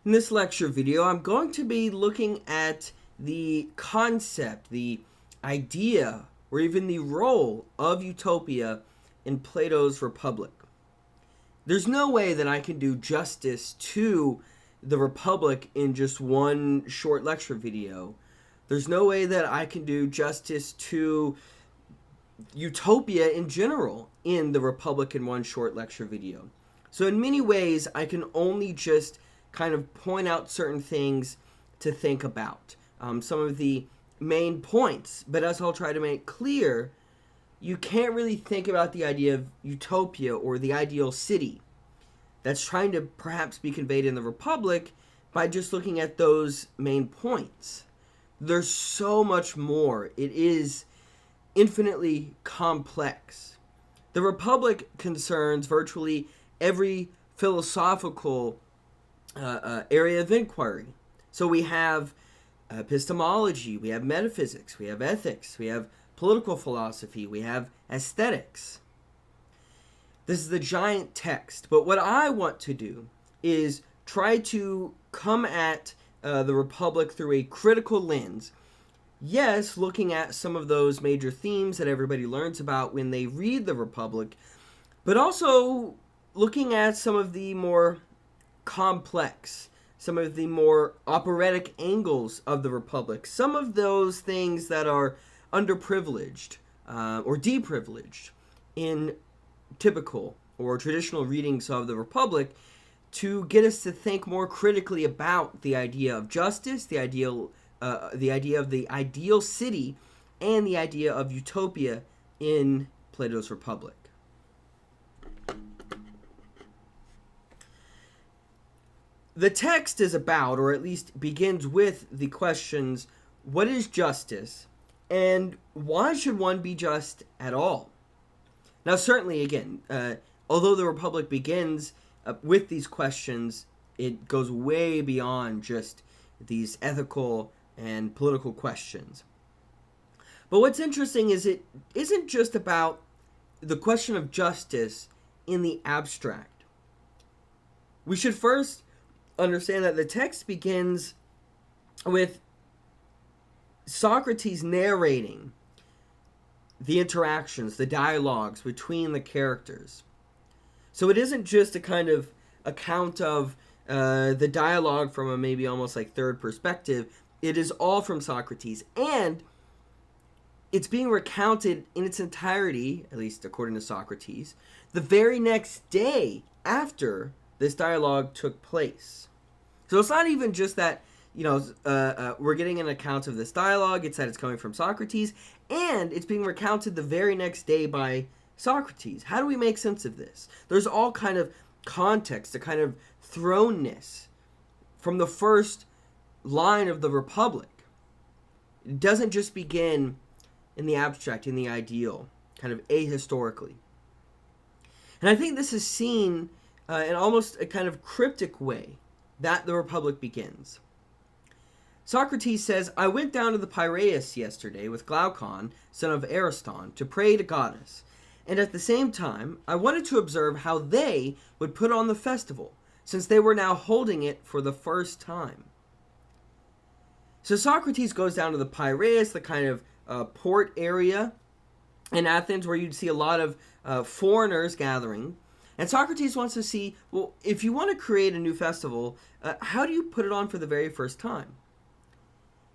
In this lecture video, I'm going to be looking at the concept, the idea, or even the role of Utopia in Plato's Republic. There's no way that I can do justice to the Republic in just one short lecture video. There's no way that I can do justice to Utopia in general in the Republic in one short lecture video. So in many ways, I can only just kind of point out certain things to think about. Some of the main points, but as I'll try to make clear, you can't really think about the idea of utopia or the ideal city that's trying to perhaps be conveyed in the Republic by just looking at those main points. There's so much more. It is infinitely complex. The Republic concerns virtually every philosophical area of inquiry. So we have epistemology, we have metaphysics, we have ethics, we have political philosophy, we have aesthetics. This is the giant text, but what I want to do is try to come at the Republic through a critical lens. Yes, looking at some of those major themes that everybody learns about when they read the Republic, but also looking at some of the more complex, some of the more operatic angles of the Republic, some of those things that are underprivileged or deprivileged in typical or traditional readings of the Republic, to get us to think more critically about the idea of justice, the idea of the ideal city, and the idea of utopia in Plato's Republic. The text is about, or at least begins with, the questions, what is justice, and why should one be just at all? Now, certainly, again, although the Republic begins with these questions, it goes way beyond just these ethical and political questions. But what's interesting is it isn't just about the question of justice in the abstract. We should first understand that the text begins with Socrates narrating the interactions, the dialogues between the characters. So it isn't just a kind of account of the dialogue from a maybe almost like third perspective. It is all from Socrates, and it's being recounted in its entirety, at least according to Socrates, the very next day after this dialogue took place. So it's not even just that, we're getting an account of this dialogue, it's that it's coming from Socrates, and it's being recounted the very next day by Socrates. How do we make sense of this? There's all kind of context, a kind of thrownness from the first line of the Republic. It doesn't just begin in the abstract, in the ideal, kind of ahistorically. And I think this is seen in almost a kind of cryptic way that the Republic begins. Socrates says, I went down to the Piraeus yesterday with Glaucon, son of Ariston, to pray to Goddess, and at the same time I wanted to observe how they would put on the festival, since they were now holding it for the first time. So Socrates goes down to the Piraeus, the kind of port area in Athens where you'd see a lot of foreigners gathering. And Socrates wants to see, well, if you want to create a new festival, how do you put it on for the very first time?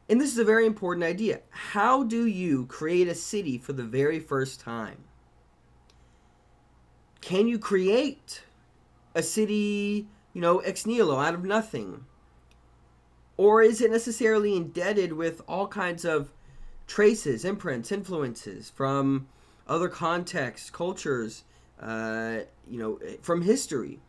And this is a very important idea. How do you create a city for the very first time? Can you create a city, ex nihilo, out of nothing? Or is it necessarily indebted with all kinds of traces, imprints, influences from other contexts, cultures, from history?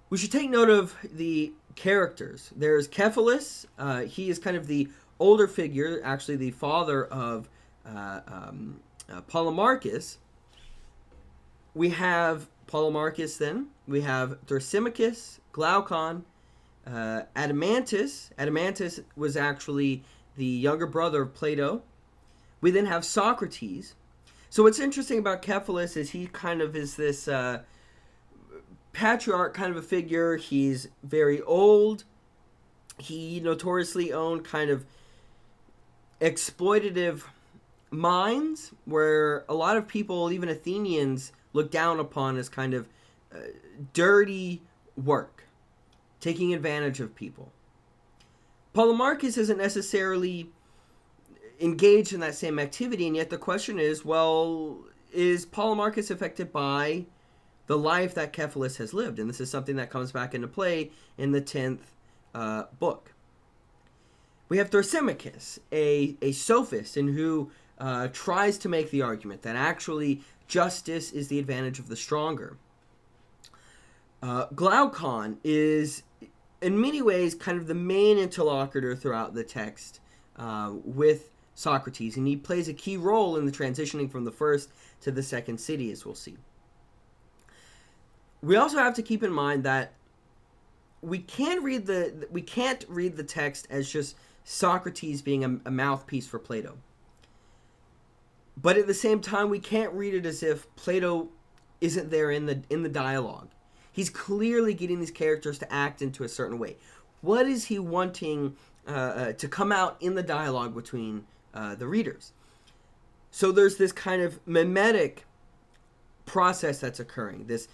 We should take note of the characters. There's Cephalus. He is kind of the older figure, actually the father of Polemarchus. We have Polemarchus then. We have Thrasymachus, Glaucon, Adeimantus. Adeimantus was actually the younger brother of Plato. We then have Socrates. So what's interesting about Cephalus is he kind of is this patriarch kind of a figure. He's very old. He notoriously owned kind of exploitative mines where a lot of people, even Athenians, look down upon as kind of dirty work, taking advantage of people. Polemarchus isn't necessarily engaged in that same activity, and yet the question is, well, is Polemarchus affected by the life that Cephalus has lived? And this is something that comes back into play in the 10th book. We have Thrasymachus, a sophist, and who tries to make the argument that actually justice is the advantage of the stronger. Glaucon is, in many ways, kind of the main interlocutor throughout the text with Socrates, and he plays a key role in the transitioning from the first to the second city, as we'll see. We also have to keep in mind that we can't read the text as just Socrates being a mouthpiece for Plato. But at the same time, we can't read it as if Plato isn't there in the dialogue. He's clearly getting these characters to act into a certain way. What is he wanting to come out in the dialogue between the readers? So there's this kind of mimetic process that's occurring, this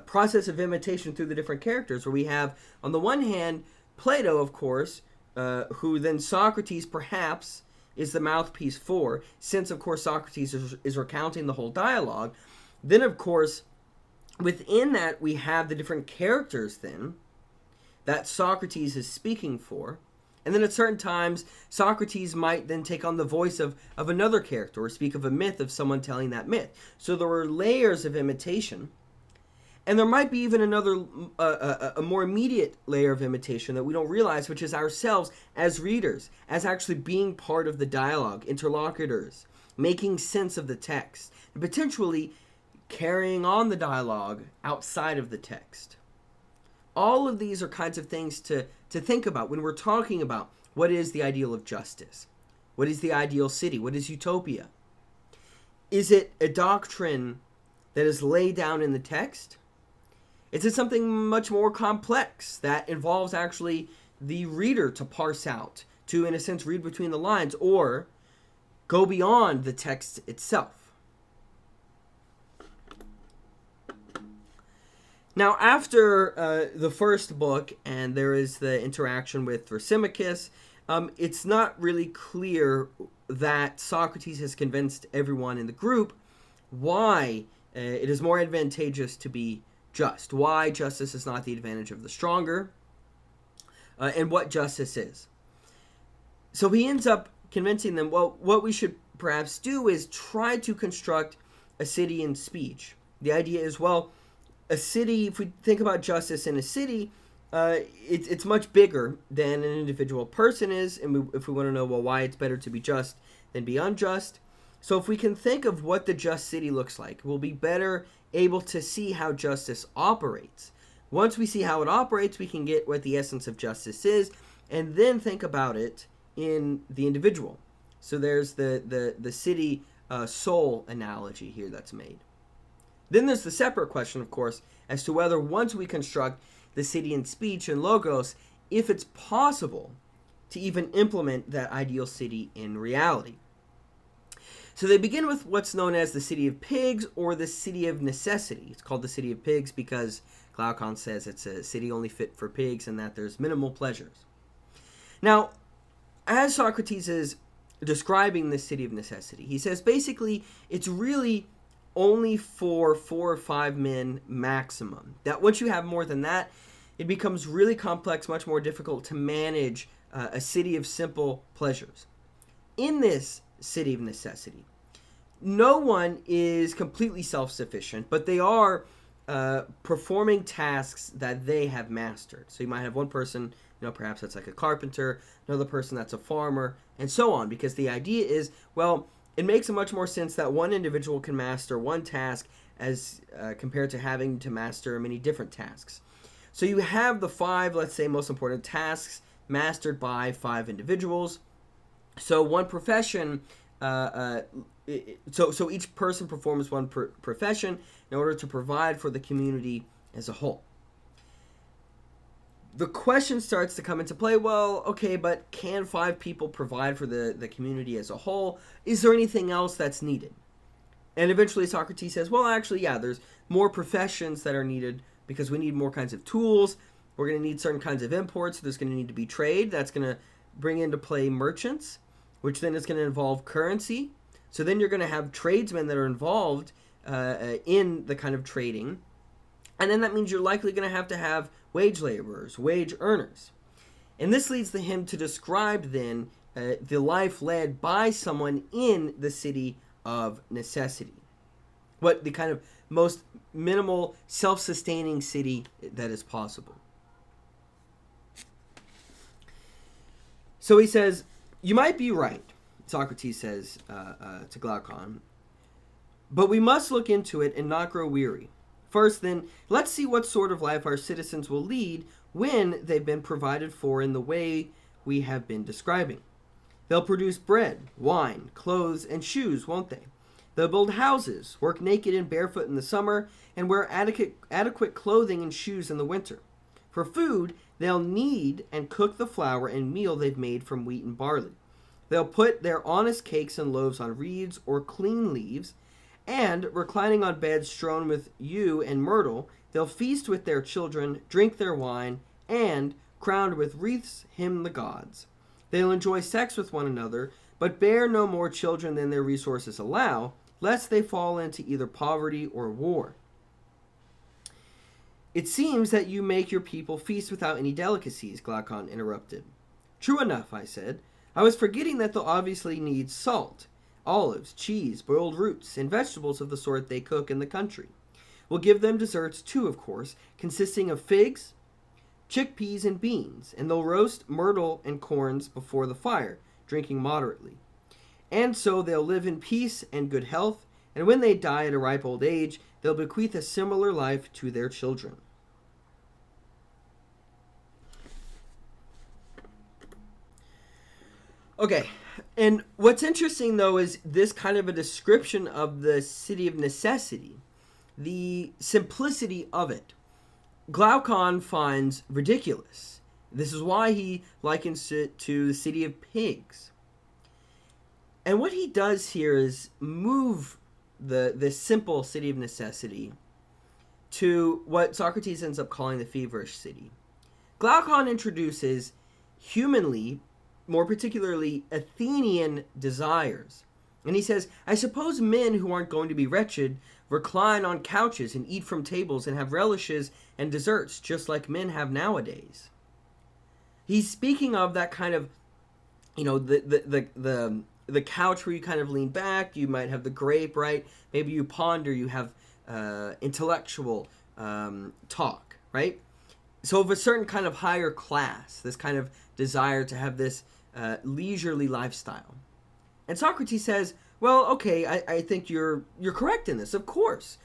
process of imitation through the different characters, where we have, on the one hand, Plato, of course, who then Socrates perhaps is the mouthpiece for, since, of course, Socrates is recounting the whole dialogue. Then, of course, within that, we have the different characters then that Socrates is speaking for. And then at certain times, Socrates might then take on the voice of another character or speak of a myth of someone telling that myth. So there are layers of imitation. And there might be even another, a more immediate layer of imitation that we don't realize, which is ourselves as readers, as actually being part of the dialogue, interlocutors, making sense of the text, and potentially carrying on the dialogue outside of the text. All of these are kinds of things to think about when we're talking about what is the ideal of justice. What is the ideal city? What is utopia? Is it a doctrine that is laid down in the text? Is it something much more complex that involves actually the reader to parse out, to, in a sense, read between the lines, or go beyond the text itself? Now, after the first book, and there is the interaction with Thrasymachus, it's not really clear that Socrates has convinced everyone in the group why it is more advantageous to be just, why justice is not the advantage of the stronger, and what justice is. So he ends up convincing them, well, what we should perhaps do is try to construct a city in speech. The idea is, well, a city, if we think about justice in a city, it's much bigger than an individual person is, and if we want to know, well, why it's better to be just than be unjust. So if we can think of what the just city looks like, we'll be better able to see how justice operates. Once we see how it operates, we can get what the essence of justice is, and then think about it in the individual. So there's the city soul analogy here that's made. Then there's the separate question, of course, as to whether once we construct the city in speech and logos, if it's possible to even implement that ideal city in reality. So they begin with what's known as the city of pigs, or the city of necessity. It's called the city of pigs because Glaucon says it's a city only fit for pigs and that there's minimal pleasures. Now, as Socrates is describing this city of necessity, he says basically it's really only for 4 or 5 men maximum. That once you have more than that, it becomes really complex, much more difficult to manage a city of simple pleasures. In this city of necessity, no one is completely self-sufficient, but they are performing tasks that they have mastered. So you might have one person, perhaps that's like a carpenter, another person that's a farmer, and so on, because the idea is, well, it makes much more sense that one individual can master one task as compared to having to master many different tasks. So you have the 5, let's say, most important tasks mastered by 5 individuals. So one profession, so each person performs one profession in order to provide for the community as a whole. The question starts to come into play. Well, okay, but can 5 people provide for the community as a whole? Is there anything else that's needed? And eventually Socrates says, well, actually, yeah, there's more professions that are needed because we need more kinds of tools. We're going to need certain kinds of imports. There's going to need to be trade. That's going to bring into play merchants, which then is going to involve currency. So then you're going to have tradesmen that are involved in the kind of trading. And then that means you're likely going to have wage laborers, wage earners. And this leads him to describe then the life led by someone in the city of necessity. What the kind of most minimal self-sustaining city that is possible. So he says, you might be right, Socrates says to Glaucon, but we must look into it and not grow weary. First, then, let's see what sort of life our citizens will lead when they've been provided for in the way we have been describing. They'll produce bread, wine, clothes, and shoes, won't they? They'll build houses, work naked and barefoot in the summer, and wear adequate clothing and shoes in the winter. For food, they'll knead and cook the flour and meal they've made from wheat and barley. They'll put their honest cakes and loaves on reeds or clean leaves, and, reclining on beds strewn with yew and myrtle, they'll feast with their children, drink their wine, and, crowned with wreaths, hymn the gods. They'll enjoy sex with one another, but bear no more children than their resources allow, lest they fall into either poverty or war. It seems that you make your people feast without any delicacies, Glaucon interrupted. True enough, I said. I was forgetting that they'll obviously need salt, olives, cheese, boiled roots, and vegetables of the sort they cook in the country. We'll give them desserts too, of course, consisting of figs, chickpeas, and beans, and they'll roast myrtle and corns before the fire, drinking moderately. And so they'll live in peace and good health, and when they die at a ripe old age, they'll bequeath a similar life to their children. Okay, and what's interesting, though, is this kind of a description of the city of necessity, the simplicity of it. Glaucon finds ridiculous. This is why he likens it to the city of pigs. And what he does here is move the simple city of necessity to what Socrates ends up calling the feverish city. Glaucon introduces humanly, more particularly Athenian desires. And he says, I suppose men who aren't going to be wretched recline on couches and eat from tables and have relishes and desserts just like men have nowadays. He's speaking of that kind of, the couch where you kind of lean back, you might have the grape, right? Maybe you ponder, you have intellectual talk, right? So of a certain kind of higher class, this kind of desire to have this leisurely lifestyle. And Socrates says, well, okay, I think you're correct in this. Of course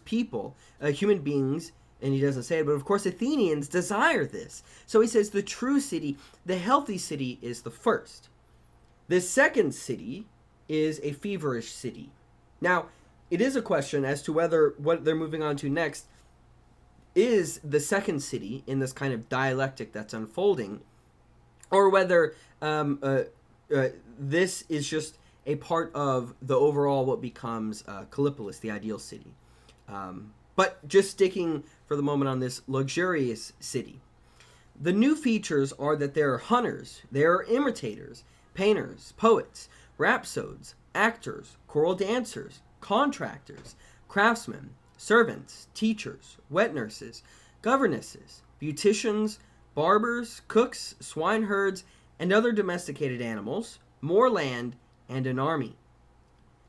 people, human beings, and he doesn't say it, but of course Athenians desire this. So he says the true city, the healthy city, is the first. The second city is a feverish city. Now, it is a question as to whether what they're moving on to next is the second city in this kind of dialectic that's unfolding, or whether this is just a part of the overall what becomes Callipolis, the ideal city. But just sticking for the moment on this luxurious city. The new features are that there are hunters, there are imitators, painters, poets, rhapsodes, actors, choral dancers, contractors, craftsmen, servants, teachers, wet nurses, governesses, beauticians, barbers, cooks, swineherds, and other domesticated animals, more land, and an army.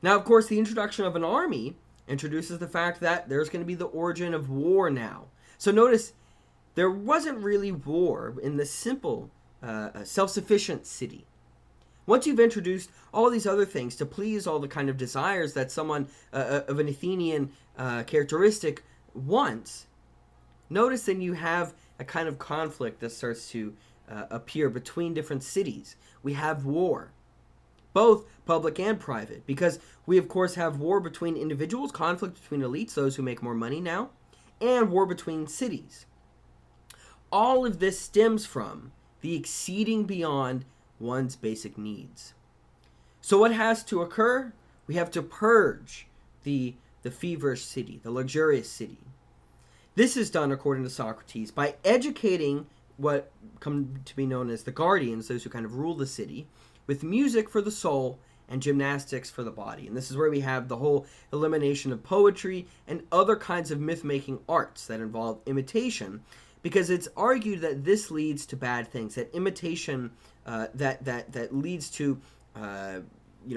Now, of course, the introduction of an army introduces the fact that there's going to be the origin of war now. So notice, there wasn't really war in the simple, self-sufficient city. Once you've introduced all these other things to please all the kind of desires that someone of an Athenian characteristic wants, notice then you have a kind of conflict that starts to appear between different cities. We have war, both public and private, because we of course have war between individuals, conflict between elites, those who make more money now, and war between cities. All of this stems from the exceeding beyond one's basic needs. So what has to occur? We have to purge the feverish city, the luxurious city. This is done, according to Socrates, by educating what come to be known as the guardians, those who kind of rule the city, with music for the soul and gymnastics for the body. And this is where we have the whole elimination of poetry and other kinds of myth-making arts that involve imitation, because it's argued that this leads to bad things, that imitation that leads to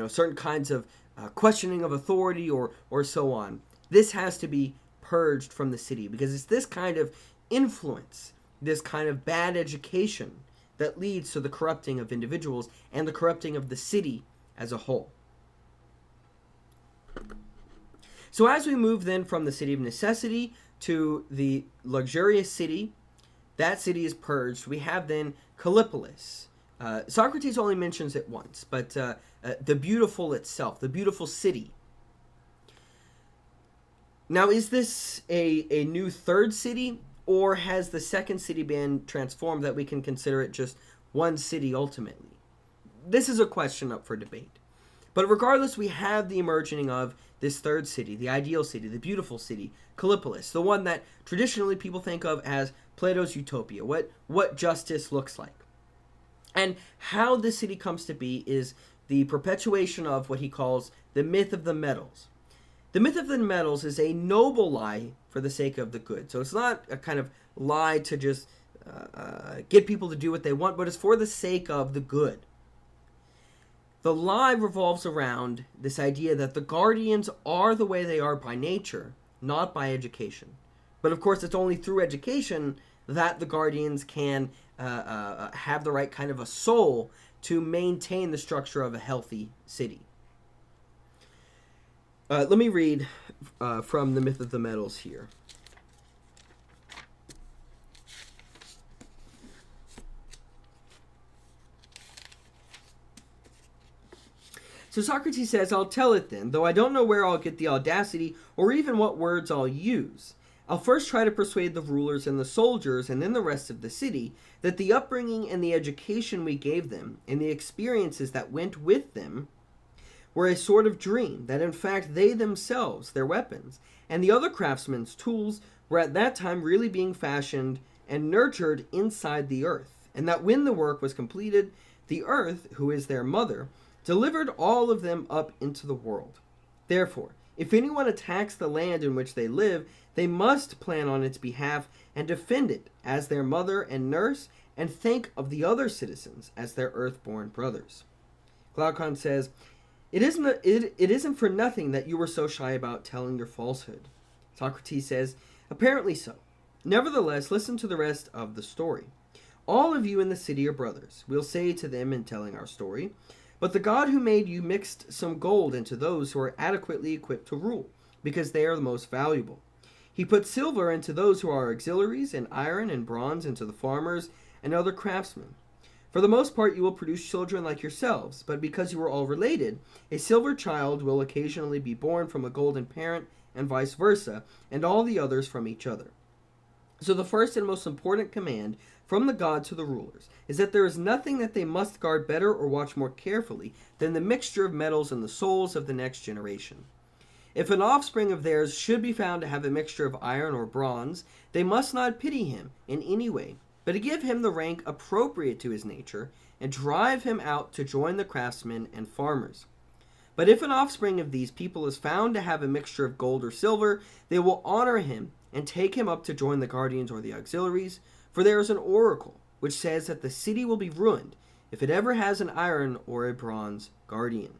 certain kinds of questioning of authority or so on. This has to be purged from the city, because it's this kind of influence, this kind of bad education that leads to the corrupting of individuals and the corrupting of the city as a whole. So as we move then from the city of necessity to the luxurious city, that city is purged. We have then Callipolis. Socrates only mentions it once, but the beautiful itself, the beautiful city. Now, is this a new third city, or has the second city been transformed that we can consider it just one city ultimately? This is a question up for debate. But regardless, we have the emerging of this third city, the ideal city, the beautiful city, Callipolis, the one that traditionally people think of as Plato's Utopia, what justice looks like. And how this city comes to be is the perpetuation of what he calls the myth of the metals. The myth of the metals is a noble lie for the sake of the good. So it's not a kind of lie to just get people to do what they want, but it's for the sake of the good. The lie revolves around this idea that the guardians are the way they are by nature, not by education. But of course, it's only through education that the guardians can have the right kind of a soul to maintain the structure of a healthy city. Let me read from the Myth of the Metals here. So Socrates says, "I'll tell it then, though I don't know where I'll get the audacity or even what words I'll use. I'll first try to persuade the rulers and the soldiers and then the rest of the city that the upbringing and the education we gave them and the experiences that went with them were a sort of dream, that in fact they themselves, their weapons, and the other craftsmen's tools were at that time really being fashioned and nurtured inside the earth, and that when the work was completed, the earth, who is their mother, delivered all of them up into the world. Therefore, if anyone attacks the land in which they live, they must plan on its behalf and defend it as their mother and nurse, and think of the other citizens as their earth-born brothers." Glaucon says, It isn't for nothing that you were so shy about telling your falsehood." Socrates says, "Apparently so. Nevertheless, listen to the rest of the story. All of you in the city are brothers. We'll say to them in telling our story, but the God who made you mixed some gold into those who are adequately equipped to rule, because they are the most valuable. He put silver into those who are auxiliaries, and iron and bronze into the farmers and other craftsmen. For the most part, you will produce children like yourselves, but because you are all related, a silver child will occasionally be born from a golden parent, and vice versa, and all the others from each other. So the first and most important command from the god to the rulers is that there is nothing that they must guard better or watch more carefully than the mixture of metals in the souls of the next generation. If an offspring of theirs should be found to have a mixture of iron or bronze, they must not pity him in any way, but to give him the rank appropriate to his nature, and drive him out to join the craftsmen and farmers. But if an offspring of these people is found to have a mixture of gold or silver, they will honor him and take him up to join the guardians or the auxiliaries, for there is an oracle which says that the city will be ruined if it ever has an iron or a bronze guardian."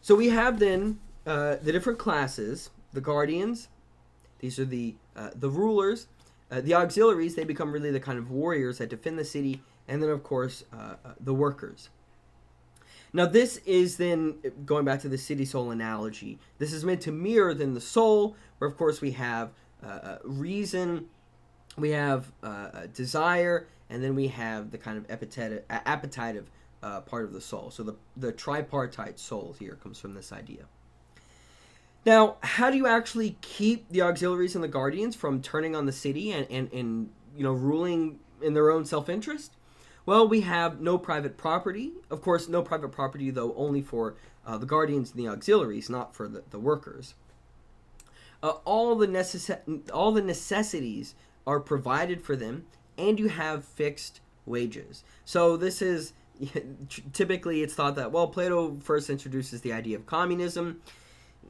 So we have then the different classes, the guardians. These are the rulers. The auxiliaries, they become really the kind of warriors that defend the city. And then, of course, the workers. Now, this is then, going back to the city-soul analogy, this is meant to mirror then the soul, where, of course, we have reason, we have desire, and then we have the kind of appetitive part of the soul. So the tripartite soul here comes from this idea. Now, how do you actually keep the auxiliaries and the guardians from turning on the city and ruling in their own self-interest? Well, we have no private property. Of course, no private property, though, only for the guardians and the auxiliaries, not for the workers. All the necessities are provided for them, and you have fixed wages. So this is typically it's thought that, well, Plato first introduces the idea of communism.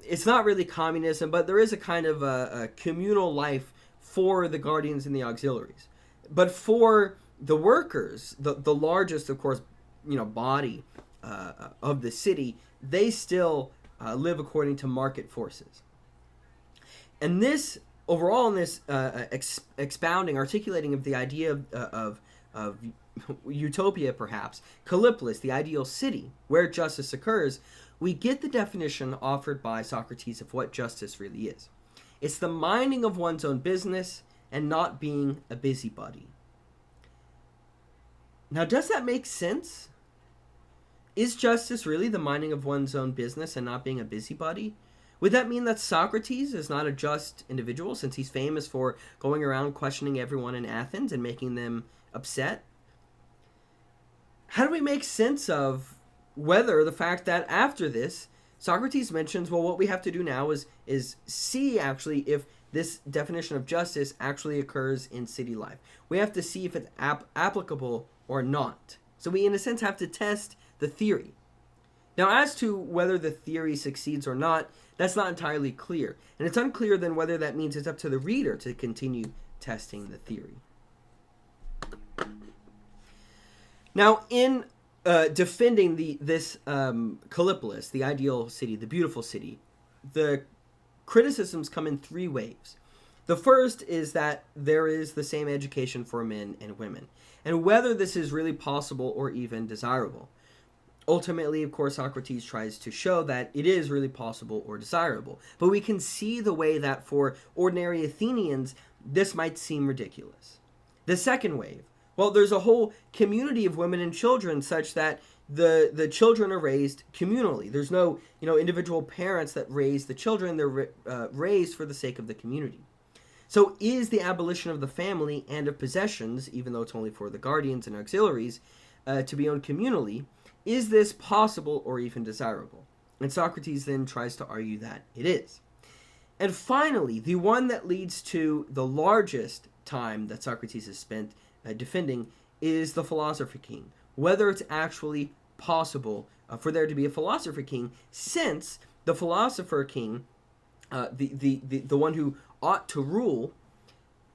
It's not really communism, but there is a kind of a communal life for the guardians and the auxiliaries. But for the workers, the largest, of course, body of the city, they still live according to market forces. And this, overall, in this expounding, articulating of the idea of Utopia, perhaps, Callipolis, the ideal city, where justice occurs, we get the definition offered by Socrates of what justice really is. It's the minding of one's own business and not being a busybody. Now, does that make sense? Is justice really the minding of one's own business and not being a busybody? Would that mean that Socrates is not a just individual, since he's famous for going around questioning everyone in Athens and making them upset? How do we make sense of whether the fact that after this, Socrates mentions, well, what we have to do now is see actually if this definition of justice actually occurs in city life. We have to see if it's applicable or not. So we, in a sense, have to test the theory. Now, as to whether the theory succeeds or not, that's not entirely clear. And it's unclear then whether that means it's up to the reader to continue testing the theory. Now, in defending this Callipolis, the ideal city, the beautiful city, the criticisms come in three waves. The first is that there is the same education for men and women, and whether this is really possible or even desirable. Ultimately, of course, Socrates tries to show that it is really possible or desirable, but we can see the way that for ordinary Athenians, this might seem ridiculous. The second wave, well, there's a whole community of women and children such that the children are raised communally. There's no individual parents that raise the children. They're raised for the sake of the community. So is the abolition of the family and of possessions, even though it's only for the guardians and auxiliaries, to be owned communally, is this possible or even desirable? And Socrates then tries to argue that it is. And finally, the one that leads to the largest time that Socrates has spent defending is the philosopher king, whether it's actually possible for there to be a philosopher king, since the philosopher king, the one who ought to rule,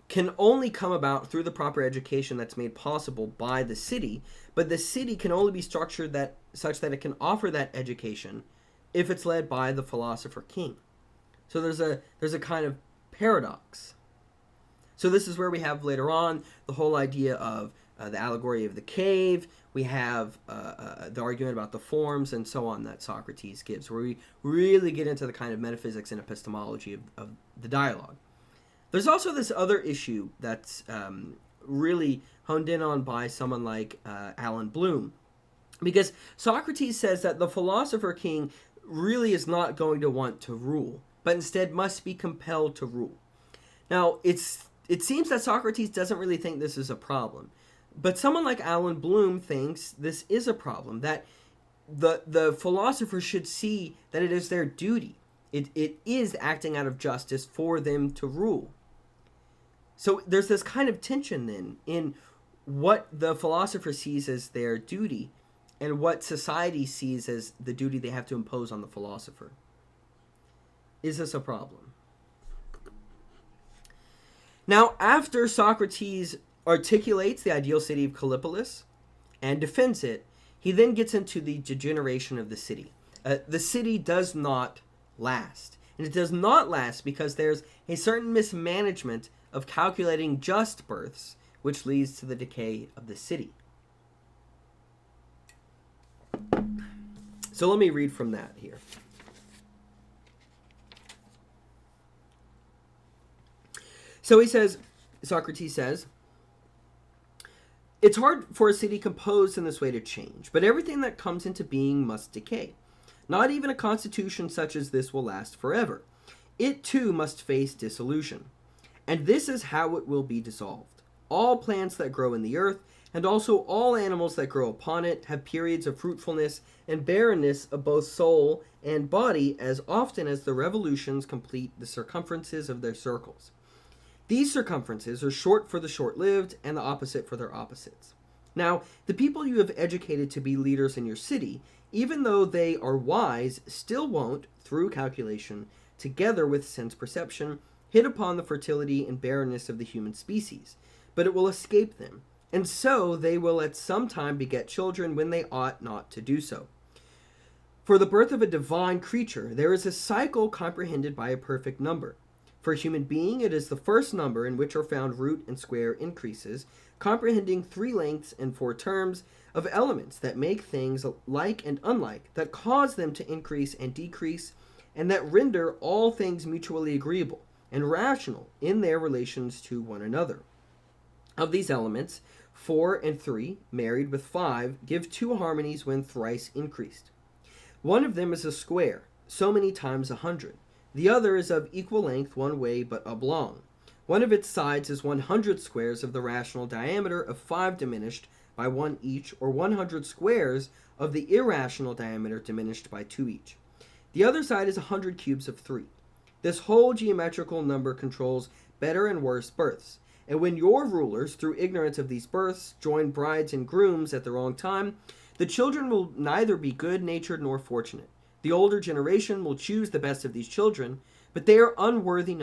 can only come about through the proper education that's made possible by the city, but the city can only be structured such that it can offer that education if it's led by the philosopher king. So there's a kind of paradox. So this is where we have later on the whole idea of the allegory of the cave. We have the argument about the forms and so on that Socrates gives, where we really get into the kind of metaphysics and epistemology of the dialogue. There's also this other issue that's really honed in on by someone like Alan Bloom, because Socrates says that the philosopher king really is not going to want to rule, but instead must be compelled to rule. Now, it seems that Socrates doesn't really think this is a problem, but someone like Alan Bloom thinks this is a problem, that the philosopher should see that it is their duty. It is acting out of justice for them to rule. So there's this kind of tension then in what the philosopher sees as their duty and what society sees as the duty they have to impose on the philosopher. Is this a problem? Now, after Socrates articulates the ideal city of Callipolis and defends it, he then gets into the degeneration of the city. The city does not last. And it does not last because there's a certain mismanagement of calculating just births, which leads to the decay of the city. So let me read from that here. So Socrates says, it's hard for a city composed in this way to change, but everything that comes into being must decay. Not even a constitution such as this will last forever. it too must face dissolution. And this is how it will be dissolved. All plants that grow in the earth, and also all animals that grow upon it, have periods of fruitfulness and barrenness of both soul and body as often as the revolutions complete the circumferences of their circles. These circumferences are short for the short-lived and the opposite for their opposites. Now, the people you have educated to be leaders in your city, even though they are wise, still won't, through calculation, together with sense perception, hit upon the fertility and barrenness of the human species, but it will escape them, and so they will at some time beget children when they ought not to do so. For the birth of a divine creature, there is a cycle comprehended by a perfect number. For a human being, it is the first number in which are found root and square increases, comprehending 3 lengths and 4 terms of elements that make things like and unlike, that cause them to increase and decrease, and that render all things mutually agreeable and rational in their relations to one another. Of these elements, 4 and 3, married with 5, give 2 harmonies when thrice increased. One of them is a square, so many times 100. The other is of equal length one way but oblong. One of its sides is 100 squares of the rational diameter of 5 diminished by 1 each, or 100 squares of the irrational diameter diminished by 2 each. The other side is 100 cubes of 3. This whole geometrical number controls better and worse births. And when your rulers, through ignorance of these births, join brides and grooms at the wrong time, the children will neither be good-natured nor fortunate. The older generation will choose the best of these children, but they are unworthy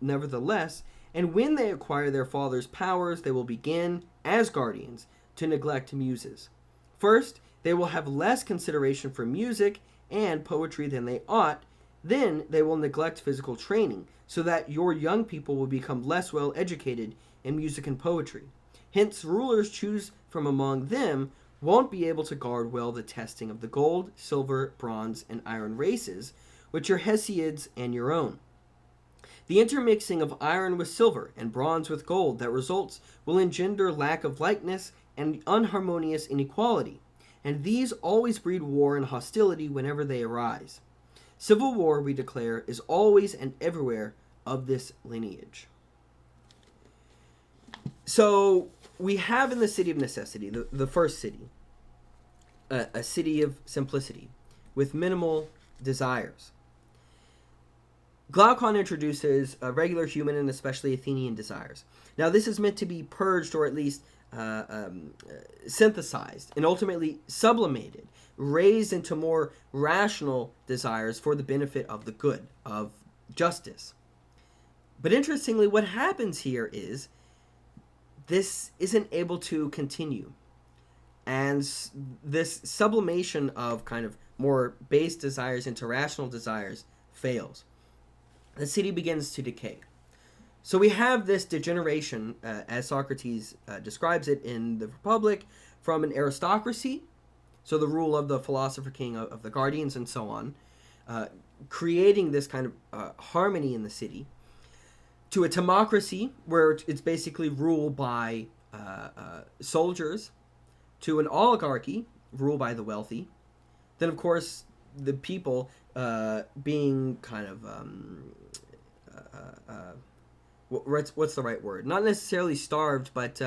nevertheless, and when they acquire their father's powers, they will begin, as guardians, to neglect muses. First, they will have less consideration for music and poetry than they ought. Then they will neglect physical training, so that your young people will become less well educated in music and poetry. Hence, rulers choose from among them won't be able to guard well the testing of the gold, silver, bronze, and iron races, which are Hesiod's and your own. The intermixing of iron with silver and bronze with gold that results will engender lack of likeness and unharmonious inequality, and these always breed war and hostility whenever they arise. Civil war, we declare, is always and everywhere of this lineage. So we have in the city of necessity, the first city, a city of simplicity with minimal desires. Glaucon introduces regular human and especially Athenian desires. Now this is meant to be purged or at least synthesized and ultimately sublimated, raised into more rational desires for the benefit of the good, of justice. But interestingly, what happens here is this isn't able to continue. And this sublimation of kind of more base desires into rational desires fails. The city begins to decay. So we have this degeneration, as Socrates describes it in the Republic, from an aristocracy, so the rule of the philosopher king of the guardians and so on, creating this kind of harmony in the city, to a timocracy, where it's basically ruled by soldiers, to an oligarchy, ruled by the wealthy. Then, of course, the people being kind of, what's the right word? Not necessarily starved, but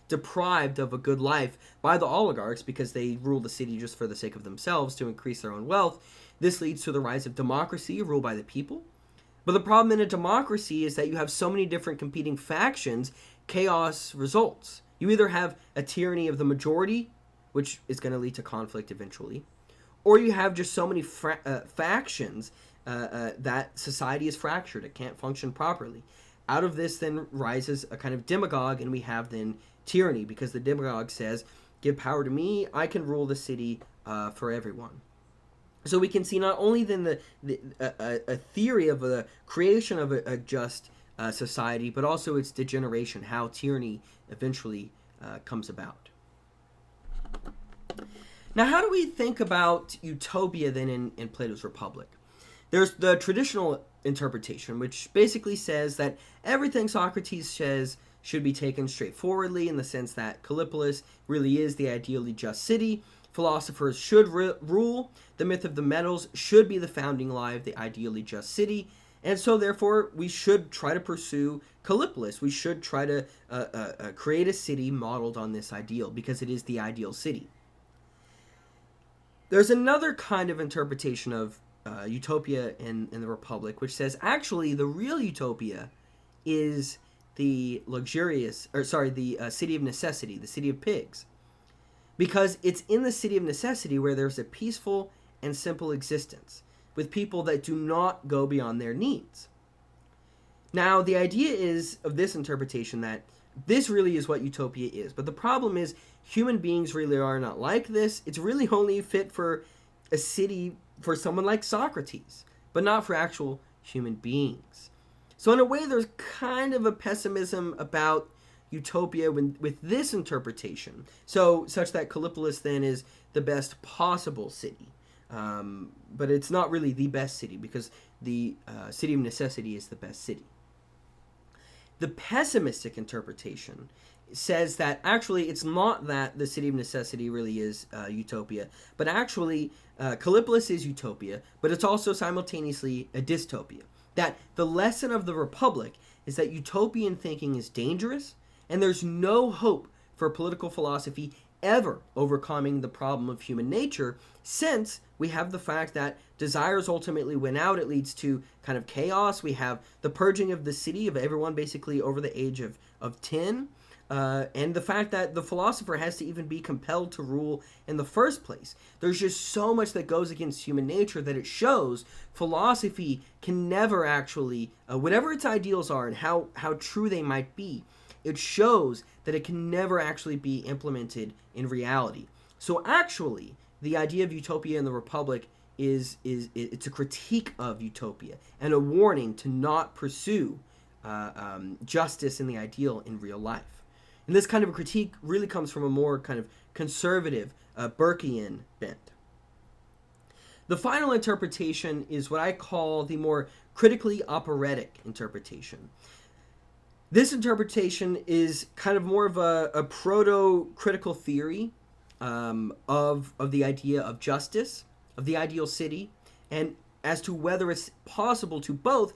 deprived of a good life by the oligarchs because they rule the city just for the sake of themselves to increase their own wealth. This leads to the rise of democracy, ruled by the people. But the problem in a democracy is that you have so many different competing factions, chaos results. You either have a tyranny of the majority, which is going to lead to conflict eventually, or you have just so many factions that society is fractured. It can't function properly. Out of this then rises a kind of demagogue, and we have then tyranny, because the demagogue says, give power to me, I can rule the city for everyone. So we can see not only then a theory of the creation of a just society, but also its degeneration, how tyranny eventually comes about. Now, how do we think about Utopia then in Plato's Republic? There's the traditional interpretation, which basically says that everything Socrates says should be taken straightforwardly, in the sense that Callipolis really is the ideally just city. Philosophers should rule. The myth of the metals should be the founding lie of the ideally just city. And so, therefore, we should try to pursue Callipolis. We should try to create a city modeled on this ideal because it is the ideal city. There's another kind of interpretation of Utopia in the Republic, which says actually the real Utopia is the city of necessity, the city of pigs. Because it's in the city of necessity where there's a peaceful and simple existence with people that do not go beyond their needs. Now, the idea is of this interpretation that this really is what Utopia is. But the problem is human beings really are not like this. It's really only fit for a city for someone like Socrates, but not for actual human beings. So in a way, there's kind of a pessimism about Utopia with this interpretation. So such that Callipolis then is the best possible city. But it's not really the best city because the city of necessity is the best city. The pessimistic interpretation says that actually it's not that the city of necessity really is Utopia, but actually Callipolis is Utopia, but it's also simultaneously a dystopia. That the lesson of the Republic is that utopian thinking is dangerous, and there's no hope for political philosophy ever overcoming the problem of human nature, since we have the fact that desires ultimately win out. It leads to kind of chaos. We have the purging of the city of everyone basically over the age of 10. And the fact that the philosopher has to even be compelled to rule in the first place. There's just so much that goes against human nature that it shows philosophy can never actually, whatever its ideals are and how true they might be, it shows that it can never actually be implemented in reality. So actually, the idea of Utopia in the Republic it's a critique of Utopia and a warning to not pursue justice and the ideal in real life. And this kind of a critique really comes from a more kind of conservative Burkean bent. The final interpretation is what I call the more critically operatic interpretation. This interpretation is kind of more of a proto-critical theory of the idea of justice, of the ideal city, and as to whether it's possible to both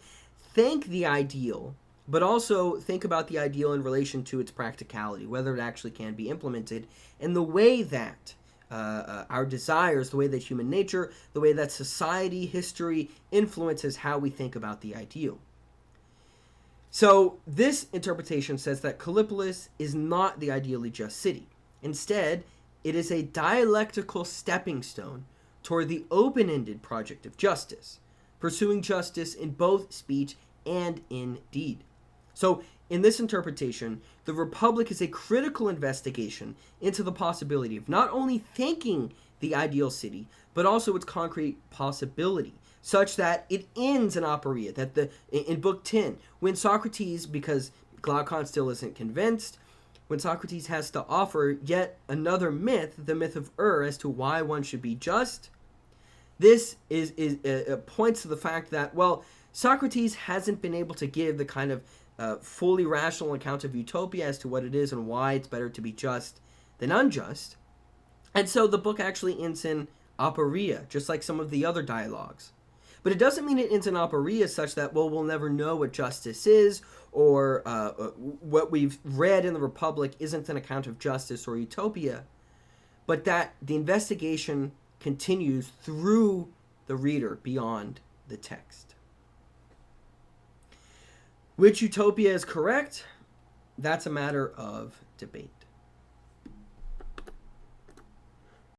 think the ideal, but also think about the ideal in relation to its practicality, whether it actually can be implemented, and the way that our desires, the way that human nature, the way that society, history influences how we think about the ideal. So this interpretation says that Callipolis is not the ideally just city. Instead, it is a dialectical stepping stone toward the open-ended project of justice, pursuing justice in both speech and in deed. So in this interpretation, the Republic is a critical investigation into the possibility of not only thinking the ideal city, but also its concrete possibility, such that it ends in aporia, that in Book 10, when Socrates, because Glaucon still isn't convinced, when Socrates has to offer yet another myth, the myth of as to why one should be just, this points to the fact that, well, Socrates hasn't been able to give the kind of fully rational account of Utopia as to what it is and why it's better to be just than unjust. And so the book actually ends in aporia, just like some of the other dialogues. But it doesn't mean it ends in aporia such that, well, we'll never know what justice is, or what we've read in the Republic isn't an account of justice or utopia, but that the investigation continues through the reader beyond the text. Which utopia is correct? That's a matter of debate.